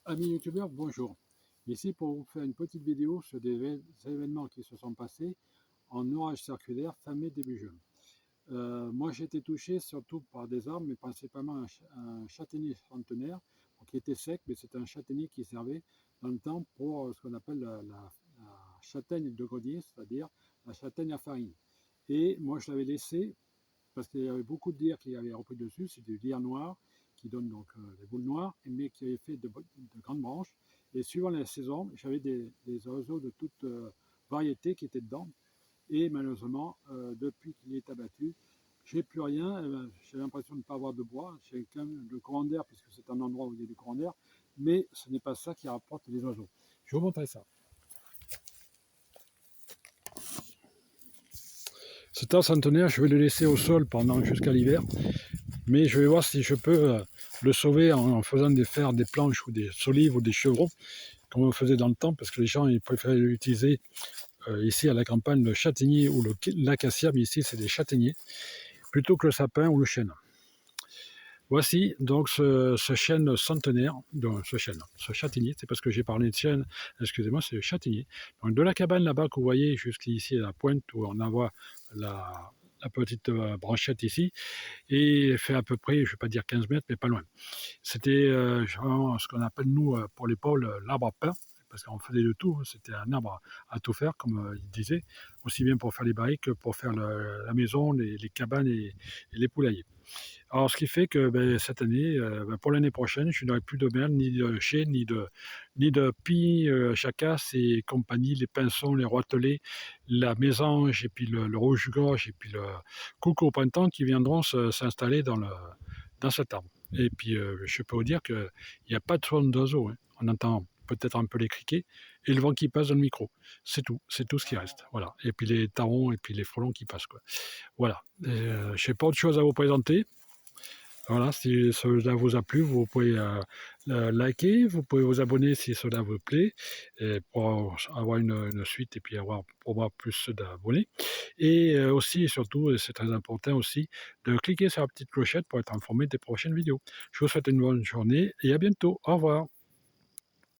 Amis youtubeurs, bonjour. Ici pour vous faire une petite vidéo sur des événements qui se sont passés en orage circulaire fin mai début juin. Moi j'ai été touché surtout par des arbres, mais principalement un châtaignier centenaire qui était sec, mais c'était un châtaignier qui servait dans le temps pour ce qu'on appelle la châtaigne de grenier, c'est-à-dire la châtaigne à farine. Et moi je l'avais laissé parce qu'il y avait beaucoup de lierre qui avaient repris dessus, c'est du lierre noir qui donne donc des boules noires, mais qui avait fait de grandes branches. Et suivant la saison, j'avais des oiseaux de toute variété qui étaient dedans. Et malheureusement, depuis qu'il est abattu, j'ai plus rien. J'ai l'impression de ne pas avoir de bois. J'ai quand même le courant d'air, puisque c'est un endroit où il y a du courant d'air, mais ce n'est pas ça qui rapporte les oiseaux. Je vais vous montrer ça. Cet arbre centenaire, je vais le laisser au sol pendant jusqu'à l'hiver, mais je vais voir si je peux le sauver en faisant faire des planches ou des solives ou des chevrons, comme on faisait dans le temps, parce que les gens ils préféraient utiliser ici à la campagne le châtaignier ou l'acacia, mais ici c'est des châtaigniers, plutôt que le sapin ou le chêne. Voici donc ce chêne centenaire, donc ce châtaignier, c'est parce que j'ai parlé de chêne, excusez-moi, c'est le châtaignier. Donc de la cabane là-bas que vous voyez jusqu'ici à la pointe où on voit la petite branchette ici, et fait à peu près, je ne vais pas dire 15 mètres, mais pas loin. C'était vraiment ce qu'on appelle nous, pour les pauvres, l'arbre à pain, parce qu'on faisait de tout, hein. C'était un arbre à tout faire, comme il disait, aussi bien pour faire les barriques que pour faire la maison, les cabanes et les poulaillers. Alors, ce qui fait que cette année, pour l'année prochaine, je n'aurai plus de merle, ni de chais, ni de pie, jacasse et compagnie, les pinsons, les roitelets, la mésange, et puis le rouge-gorge, et puis le coucou au printemps qui viendront s'installer dans cet arbre. Et puis, je peux vous dire qu'il n'y a pas de son d'oiseaux, hein. On entend peut-être un peu les criquets et le vent qui passe dans le micro. C'est tout ce qui reste. Voilà. Et puis les tarons et puis les frelons qui passent, quoi. Voilà. Je n'ai pas autre chose à vous présenter. Voilà, si cela vous a plu, vous pouvez liker, vous pouvez vous abonner si cela vous plaît, et pour avoir une suite et puis pour avoir plus d'abonnés. Et aussi et surtout, et c'est très important aussi, de cliquer sur la petite clochette pour être informé des prochaines vidéos. Je vous souhaite une bonne journée et à bientôt. Au revoir.